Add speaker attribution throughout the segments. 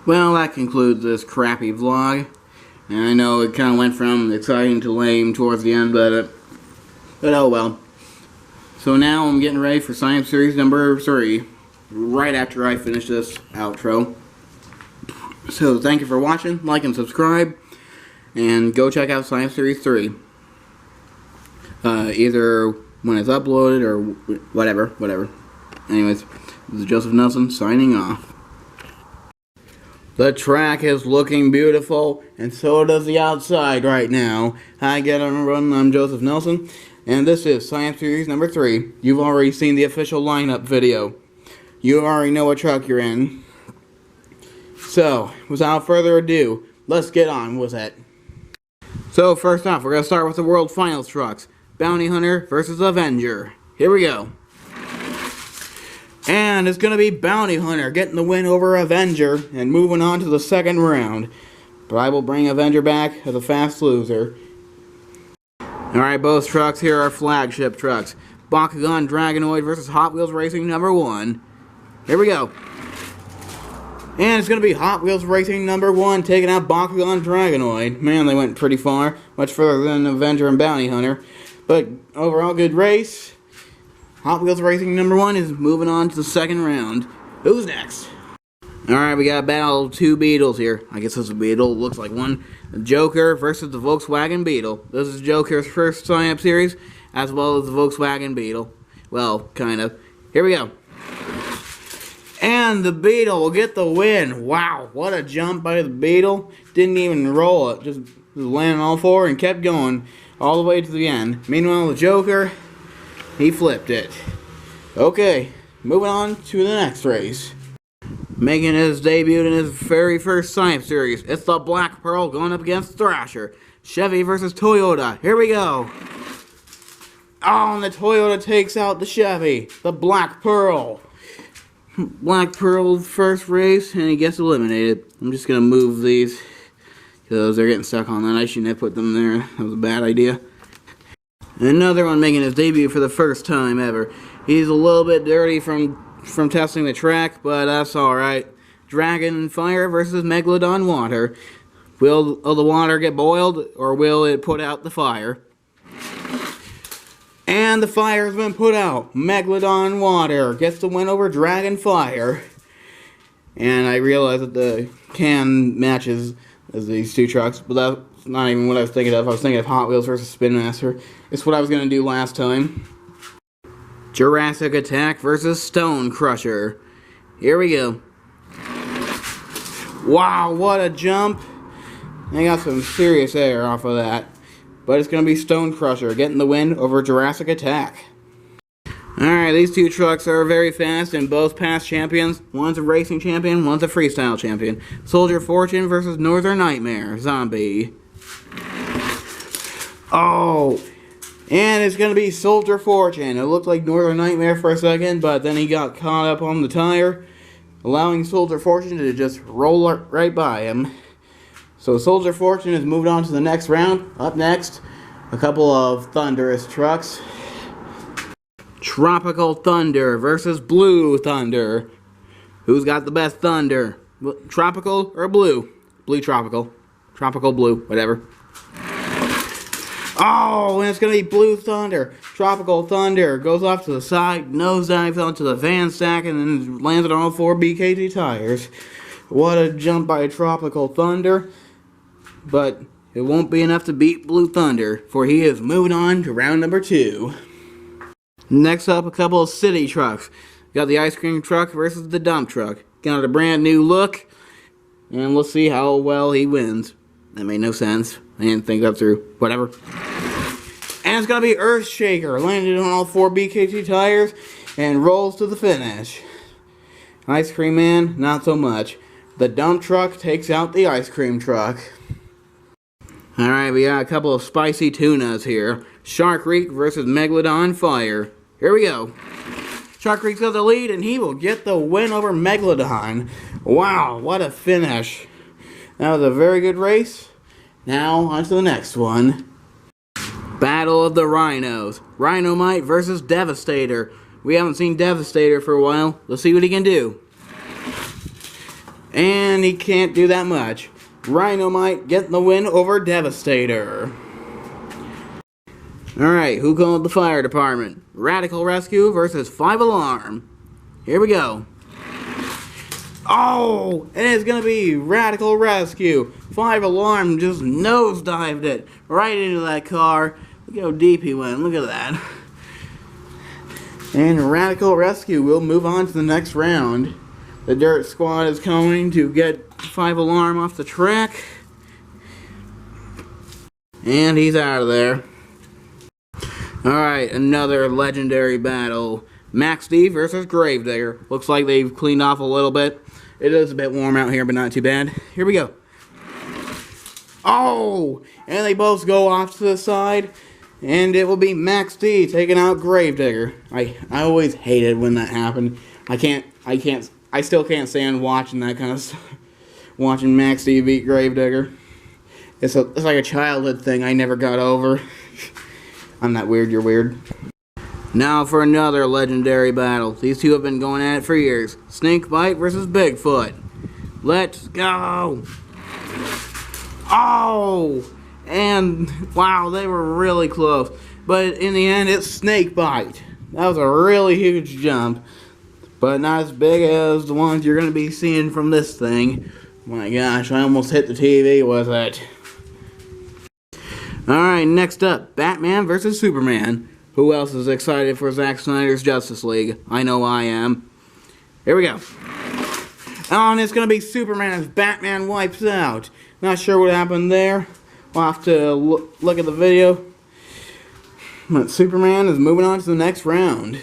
Speaker 1: Well, that concludes this crappy vlog. And I know it kind of went from exciting to lame towards the end, but oh well. So now I'm getting ready for Science Series number 3, right after I finish this outro. So thank you for watching, like and subscribe, and go check out Science Series 3. Either when it's uploaded or whatever. Anyways, this is Joseph Nelson signing off. The track is looking beautiful, and so does the outside right now. Hi again, everyone. I'm Joseph Nelson, and this is Science Series number 3. You've already seen the official lineup video. You already know what truck you're in. So, without further ado, let's get on with it. So, first off, we're going to start with the World Finals trucks. Bounty Hunter versus Avenger. Here we go. And it's going to be Bounty Hunter getting the win over Avenger and moving on to the second round. But I will bring Avenger back as a fast loser. Alright, both trucks here are flagship trucks. Bakugan Dragonoid versus Hot Wheels Racing number 1. Here we go. And it's going to be Hot Wheels Racing number 1 taking out Bakugan Dragonoid. Man, they went pretty far. Much further than Avenger and Bounty Hunter. But overall, good race. Hot Wheels Racing number 1 is moving on to the second round. Who's next? Alright, we got a battle of 2 Beetles here. I guess this is a Beetle. Looks like one. The Joker versus the Volkswagen Beetle. This is Joker's first sign-up series, as well as the Volkswagen Beetle. Well, kind of. Here we go. And the Beetle will get the win. Wow, what a jump by the Beetle. Didn't even roll it. Just landed on all 4 and kept going all the way to the end. Meanwhile, the Joker, he flipped it. Okay, moving on to the next race. Making his debut in his very first Science Series. It's the Black Pearl going up against Thrasher. Chevy versus Toyota. Here we go. Oh, and the Toyota takes out the Chevy. The Black Pearl. Black Pearl's first race, and he gets eliminated. I'm just going to move these, because they're getting stuck on that. I shouldn't have put them there. That was a bad idea. Another one making his debut for the first time ever. He's a little bit dirty from testing the track, but that's alright. Dragon Fire versus Megalodon Water. Will the water get boiled, or will it put out the fire? And the fire has been put out. Megalodon Water gets the win over Dragon Fire. And I realize that the can matches these 2 trucks, but that's not even what I was thinking of. I was thinking of Hot Wheels versus Spin Master. It's what I was going to do last time. Jurassic Attack versus Stone Crusher. Here we go. Wow, what a jump. I got some serious air off of that. But it's going to be Stone Crusher getting the win over Jurassic Attack. Alright, these 2 trucks are very fast and both past champions. One's a racing champion, one's a freestyle champion. Soldier Fortune versus Northern Nightmare Zombie. Oh, and it's going to be Soldier Fortune. It looked like Northern Nightmare for a second, but then he got caught up on the tire, allowing Soldier Fortune to just roll right by him. So Soldier Fortune has moved on to the next round. Up next, a couple of thunderous trucks. Tropical Thunder versus Blue Thunder. Who's got the best thunder? Tropical or blue? Blue Tropical. Tropical Blue, whatever. Oh, and it's going to be Blue Thunder. Tropical Thunder goes off to the side, nosedives onto the van stack, and then lands on all 4 BKT tires. What a jump by Tropical Thunder. But it won't be enough to beat Blue Thunder, for he is moving on to round number 2. Next up, a couple of city trucks. Got the ice cream truck versus the dump truck. Got a brand new look, and we'll see how well he wins. That made no sense. I didn't think that through. Whatever. And it's going to be Earthshaker, landed on all 4 BKT tires, and rolls to the finish. Ice Cream Man, not so much. The dump truck takes out the ice cream truck. Alright, we got a couple of spicy tunas here. Shark Reek versus Megalodon Fire. Here we go. Shark Reek's got the lead, and he will get the win over Megalodon. Wow, what a finish. That was a very good race. Now, on to the next one. Battle of the Rhinos. Rhinomite versus Devastator. We haven't seen Devastator for a while. Let's see what he can do. And and he can't do that much. Rhino might get the win over Devastator. Alright, who called the fire department? Radical Rescue versus 5 Alarm. Here we go. Oh, and it's gonna be Radical Rescue. 5 Alarm just nosedived it right into that car. Look how deep he went. Look at that. And Radical Rescue will move on to the next round. The Dirt Squad is coming to get 5 Alarm off the track. And he's out of there. Alright, another legendary battle. Maxi versus Gravedigger. Looks like they've cleaned off a little bit. It is a bit warm out here, but not too bad. Here we go. Oh! And they both go off to the side. And it will be Maxi taking out Gravedigger. I always hated when that happened. I still can't stand watching that kind of stuff. Watching Maxi beat Gravedigger. It's like a childhood thing I never got over. I'm not weird, you're weird. Now for another legendary battle. These two have been going at it for years. Snakebite versus Bigfoot. Let's go! Oh! And, wow, they were really close. But in the end, it's Snakebite. That was a really huge jump. But not as big as the ones you're going to be seeing from this thing. My gosh, I almost hit the TV with it. Alright, next up, Batman vs. Superman. Who else is excited for Zack Snyder's Justice League? I know I am. Here we go. Oh, and it's going to be Superman as Batman wipes out. Not sure what happened there. We'll have to look at the video. But Superman is moving on to the next round.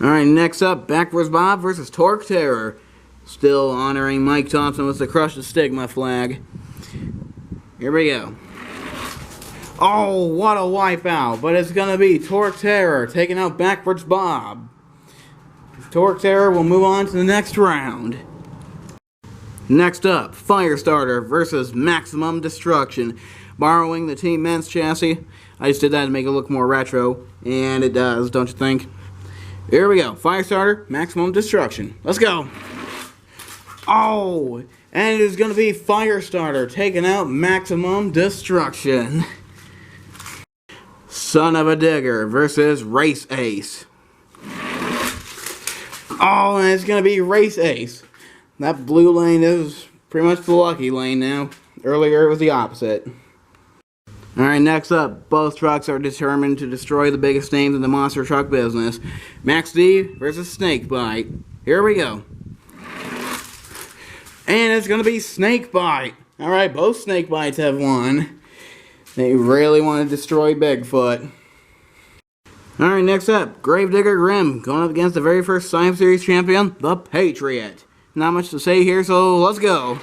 Speaker 1: Alright, next up, Backwards Bob versus Torque Terror. Still honoring Mike Thompson with the Crush the Stigma flag. Here we go. Oh, what a wipeout. But it's going to be Torque Terror taking out Backwards Bob. Torque Terror will move on to the next round. Next up, Firestarter versus Maximum Destruction. Borrowing the Team Men's chassis. I just did that to make it look more retro. And it does, don't you think? Here we go. Firestarter, Maximum Destruction. Let's go. Oh, and it is going to be Firestarter taking out Maximum Destruction. Son of a Digger versus Race Ace. Oh, and it's going to be Race Ace. That blue lane is pretty much the lucky lane now. Earlier it was the opposite. Alright, next up, both trucks are determined to destroy the biggest names in the monster truck business. Maxi versus Snakebite. Here we go. And it's going to be Snakebite. Alright, both Snakebites have won. They really want to destroy Bigfoot. Alright, next up, Gravedigger Grimm going up against the very first Science Series champion, the Patriot. Not much to say here, so let's go.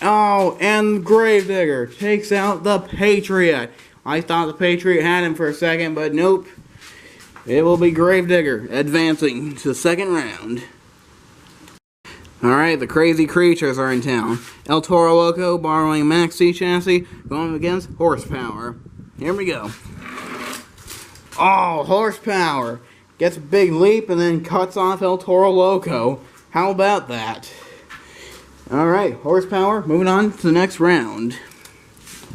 Speaker 1: Oh, and Gravedigger takes out the Patriot. I thought the Patriot had him for a second, but nope. It will be Gravedigger advancing to the second round. Alright, the Crazy Creatures are in town. El Toro Loco borrowing Maxi chassis, going against Horsepower. Here we go. Oh, Horsepower gets a big leap and then cuts off El Toro Loco. How about that? Alright, Horsepower, moving on to the next round.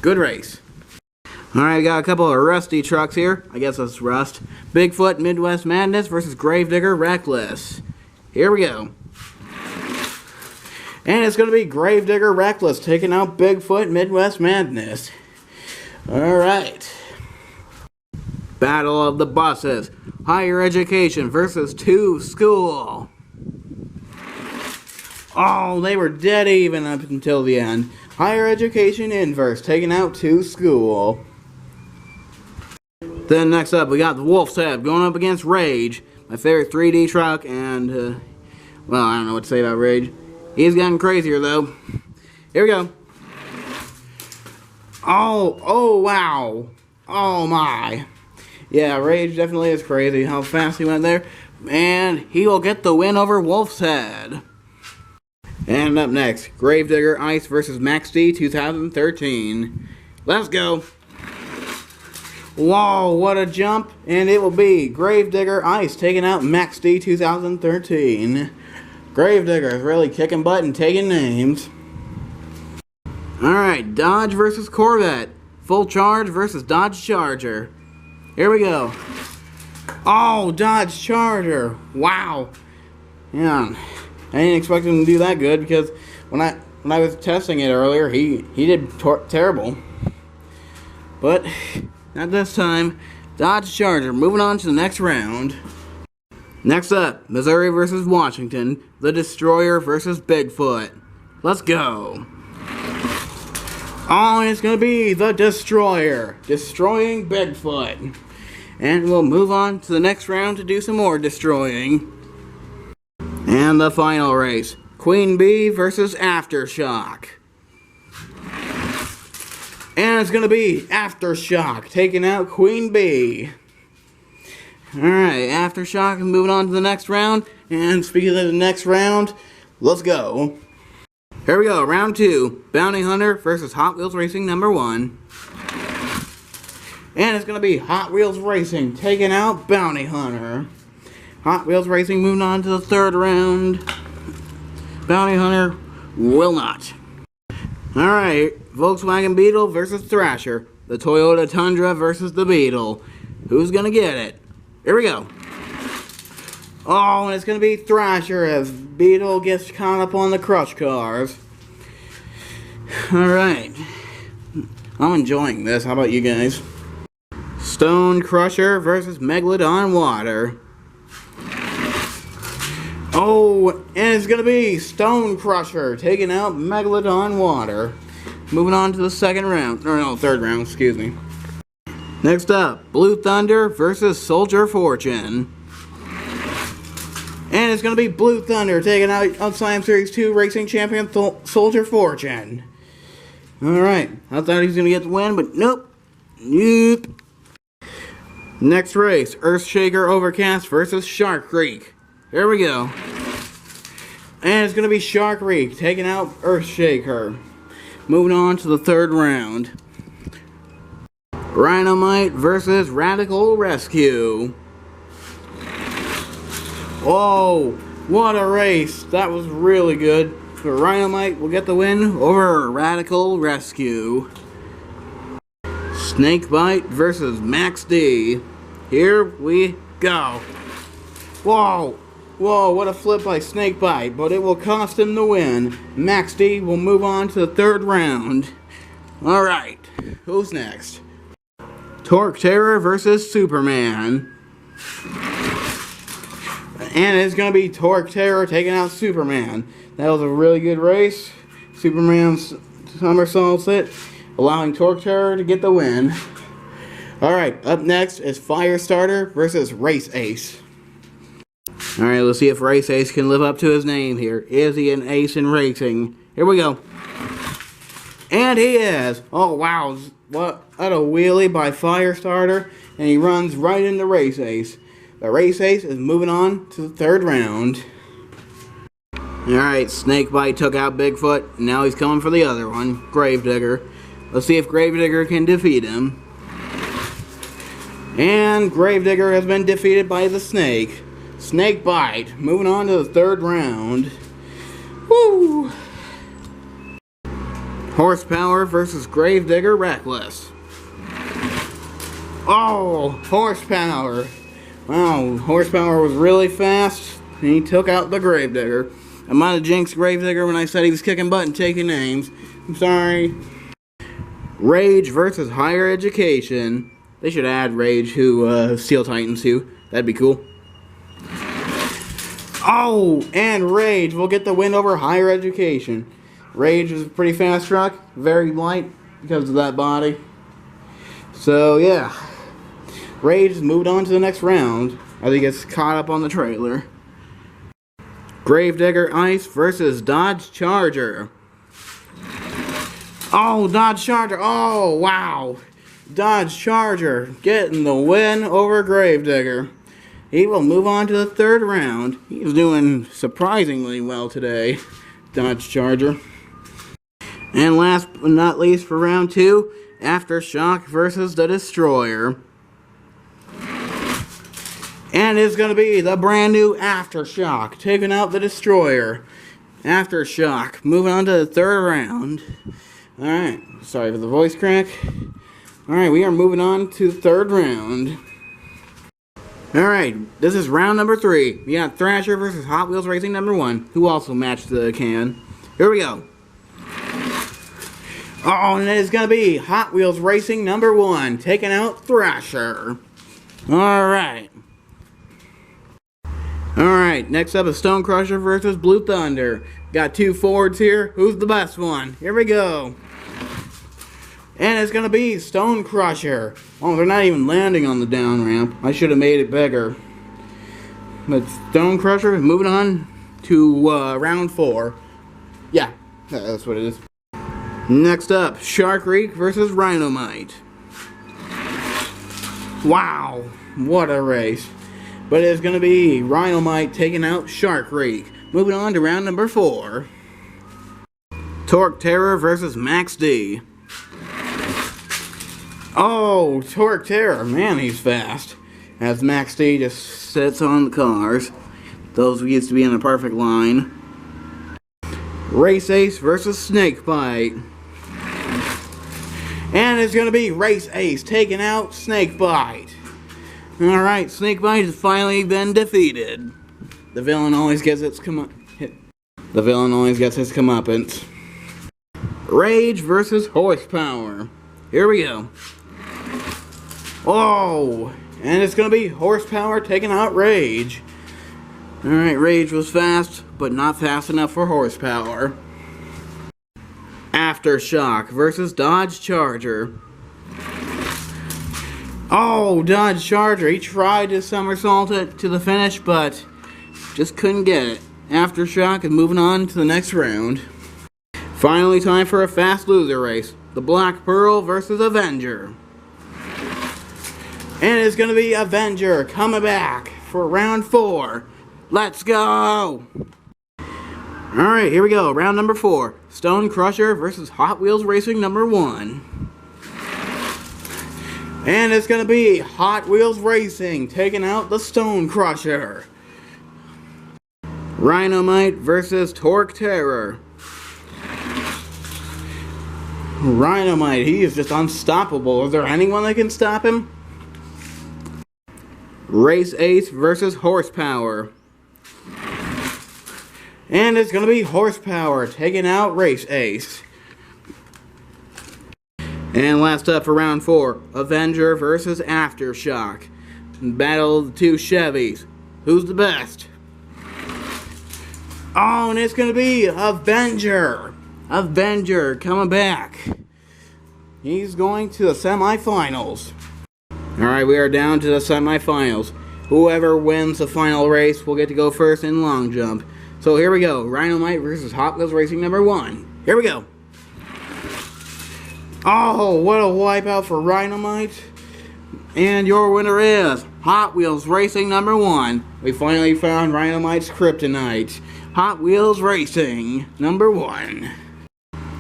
Speaker 1: Good race. Alright, got a couple of rusty trucks here. I guess that's rust. Bigfoot Midwest Madness versus Gravedigger Reckless. Here we go. And it's going to be Gravedigger Reckless taking out Bigfoot Midwest Madness. Alright. Battle of the Buses. Higher Education versus 2 School. Oh, they were dead even up until the end. Higher Education Inverse taking out 2 School. Then next up we got the Wolf's Head going up against Rage. My favorite 3D truck and, well, I don't know what to say about Rage. He's gotten crazier though. Here we go. Oh wow. Oh my. Yeah, Rage definitely is crazy how fast he went there. And he will get the win over Wolf's Head. And up next, Gravedigger Ice versus Maxi 2013. Let's go. Whoa, what a jump. And it will be Gravedigger Ice taking out Maxi 2013. Gravedigger is really kicking butt and taking names. Alright, Dodge versus Corvette. Full Charge versus Dodge Charger. Here we go. Oh, Dodge Charger. Wow. Yeah. I didn't expect him to do that good because when I was testing it earlier, he did terrible. But not this time. Dodge Charger. Moving on to the next round. Next up, Missouri versus Washington. The Destroyer versus Bigfoot. Let's go. Oh, and it's going to be the Destroyer. Destroying Bigfoot. And we'll move on to the next round to do some more destroying. And the final race. Queen Bee versus Aftershock. And it's going to be Aftershock taking out Queen Bee. Alright, Aftershock is moving on to the next round. And speaking of the next round, let's go. Here we go, round 2. Bounty Hunter versus Hot Wheels Racing number 1. And it's going to be Hot Wheels Racing taking out Bounty Hunter. Hot Wheels Racing moving on to the third round. Bounty Hunter will not. Alright, Volkswagen Beetle versus Thrasher. The Toyota Tundra versus the Beetle. Who's going to get it? Here we go. Oh, and it's going to be Thrasher as Beetle gets caught up on the crush cars. Alright. I'm enjoying this. How about you guys? Stone Crusher versus Megalodon Water. Oh, and it's going to be Stone Crusher taking out Megalodon Water. Moving on to the second round. Or no, third round, excuse me. Next up, Blue Thunder versus Soldier Fortune. And it's going to be Blue Thunder taking out Untitled Series 2 Racing Champion Soldier Fortune. Alright, I thought he was going to get the win, but nope. Nope. Next race, Earthshaker Overcast versus Shark Creek. Here we go. And it's going to be Shark Creek taking out Earthshaker. Moving on to the third round. Rhino versus Radical Rescue. Oh, what a race. That was really good. So Rhino will get the win over Radical Rescue. Snakebite versus Maxi. Here we go. Whoa. Whoa, what a flip by Snakebite, but it will cost him the win. Maxi will move on to the third round. Alright, who's next? Torque Terror versus Superman. And it's going to be Torque Terror taking out Superman. That was a really good race. Superman somersaults it, allowing Torque Terror to get the win. Alright, up next is Firestarter versus Race Ace. Alright, let's see if Race Ace can live up to his name here. Is he an ace in racing? Here we go. And he is. Oh, wow. What a wheelie by Firestarter. And he runs right into Race Ace. The Race Ace is moving on to the third round. Alright, Snakebite took out Bigfoot. And now he's coming for the other one, Gravedigger. Let's see if Gravedigger can defeat him. And Gravedigger has been defeated by the Snake. Snakebite, moving on to the third round. Woo! Horsepower versus Gravedigger Reckless. Oh, Horsepower. Wow, Horsepower was really fast, and he took out the Gravedigger. I might have jinxed Gravedigger when I said he was kicking butt and taking names. I'm sorry. Rage versus Higher Education. They should add Rage to Steel Titans too. That'd be cool. Oh, and Rage will get the win over Higher Education. Rage is a pretty fast truck, very light because of that body. So, yeah. Rage has moved on to the next round as he gets caught up on the trailer. Gravedigger Ice versus Dodge Charger. Oh, Dodge Charger. Oh, wow. Dodge Charger getting the win over Gravedigger. He will move on to the third round. He's doing surprisingly well today, Dodge Charger. And last but not least for round 2, Aftershock versus the Destroyer. And it's going to be the brand new Aftershock, taking out the Destroyer. Aftershock, moving on to the third round. Alright, sorry for the voice crack. Alright, we are moving on to the third round. Alright, this is round number 3. We got Thrasher versus Hot Wheels Racing number 1, who also matched the can. Here we go. Oh, and it's going to be Hot Wheels Racing number 1, taking out Thrasher. Alright. Alright, next up is Stone Crusher versus Blue Thunder. Got 2 Fords here. Who's the best one? Here we go. And it's going to be Stone Crusher. Oh, they're not even landing on the down ramp. I should have made it bigger. But Stone Crusher is moving on to round 4. Yeah, that's what it is. Next up, Shark Reek versus Rhinomite. Wow, what a race. But it's going to be Rhinomite taking out Shark Reek. Moving on to round number 4. Torque Terror versus Maxi. Oh, Torque Terror. Man, he's fast. As Maxi just sits on the cars. Those used to be in a perfect line. Race Ace versus Snakebite. And it's going to be Race Ace taking out Snakebite. Alright, Snakebite has finally been defeated. The villain always gets his comeuppance. Rage versus Horsepower. Here we go. Oh, and it's going to be Horsepower taking out Rage. Alright, Rage was fast, but not fast enough for Horsepower. Aftershock versus Dodge Charger. Oh, Dodge Charger. He tried to somersault it to the finish, but just couldn't get it. Aftershock is moving on to the next round. Finally, time for a fast loser race. The Black Pearl versus Avenger. And it's going to be Avenger coming back for round 4. Let's go! Alright, here we go. Round number 4. Stone Crusher versus Hot Wheels Racing number 1. And it's going to be Hot Wheels Racing taking out the Stone Crusher. Rhinomite versus Torque Terror. Rhinomite, he is just unstoppable. Is there anyone that can stop him? Race Ace versus Horsepower. And it's going to be Horsepower taking out Race Ace. And last up for round 4, Avenger versus Aftershock. Battle of the 2 Chevys. Who's the best? Oh, and it's going to be Avenger. Avenger coming back. He's going to the semifinals. Alright, we are down to the semifinals. Whoever wins the final race will get to go first in long jump. So here we go. Rhinomite versus Hot Wheels Racing number 1. Here we go. Oh, what a wipeout for Rhinomite. And your winner is Hot Wheels Racing number 1. We finally found Rhinomite's kryptonite. Hot Wheels Racing number 1.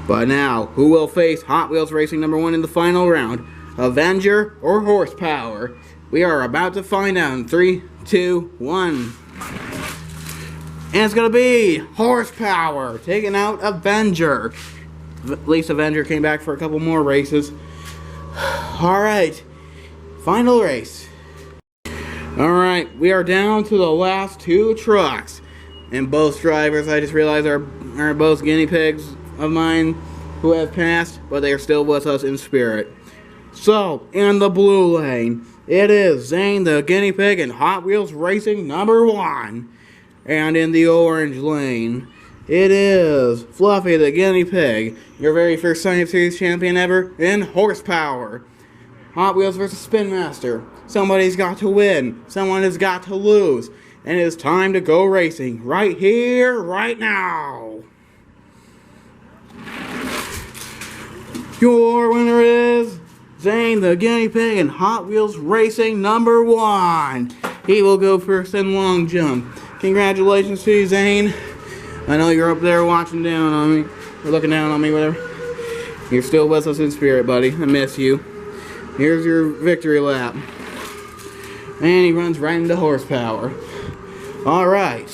Speaker 1: But now, who will face Hot Wheels Racing number 1 in the final round? Avenger or Horsepower? We are about to find out in 3, 2, 1. And it's going to be Horsepower taking out Avenger. At least Avenger came back for a couple more races. Alright, final race. Alright, we are down to the last 2 trucks. And both drivers, I just realized, are both guinea pigs of mine who have passed, but they are still with us in spirit. So, in the blue lane, it is Zane the Guinea Pig and Hot Wheels Racing number 1. And in the orange lane, it is Fluffy the Guinea Pig, your very first Science Series champion ever in Horsepower. Hot Wheels versus Spin Master. Somebody's got to win. Someone has got to lose. And it's time to go racing. Right here, right now. Your winner is Zane the Guinea Pig and Hot Wheels Racing number 1. He will go first in long jump. Congratulations to you, Zane. I know you're up there watching down on me, or looking down on me, whatever. You're still with us in spirit, buddy. I miss you. Here's your victory lap. And he runs right into horsepower. Alright.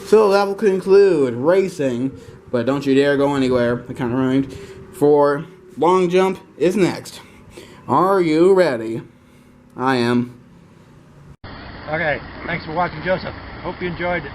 Speaker 1: So that will conclude racing, but don't you dare go anywhere. That kind of rhymed. For long jump is next. Are you ready? I am.
Speaker 2: Okay, thanks for watching, Joseph. Hope you enjoyed it.